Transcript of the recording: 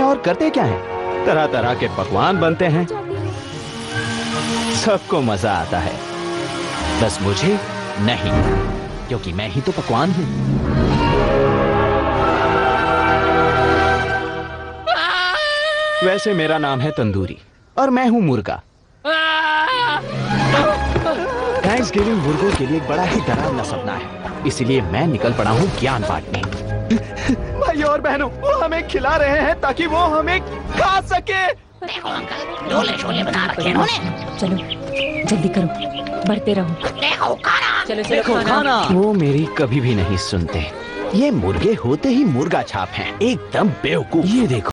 में और करते क्या हैं? तरह तरह के पकवान बनते हैं, सबको मजा आता है, बस मुझे नहीं, क्योंकि मैं ही तो पकवान हूं। वैसे मेरा नाम है तंदूरी और मैं हूं मुर्गा। थैंक्सगिविंग मुर्गों के लिए एक बड़ा ही डरावना सपना है, इसीलिए मैं निकल पड़ा हूँ ज्ञान बांटने। भाई और बहनों, वो हमें खिला रहे हैं ताकि वो हमें खा सके। देखो अंकल, डोले शोले बना रखे हैं उन्होंने। चलो जल्दी करो, बढ़ते रहो। देखो खाना, चलो देखो खाना। वो मेरी कभी भी नहीं सुनते। ये मुर्गे होते ही मुर्गा छाप हैं, एकदम बेवकूफ। ये देखो।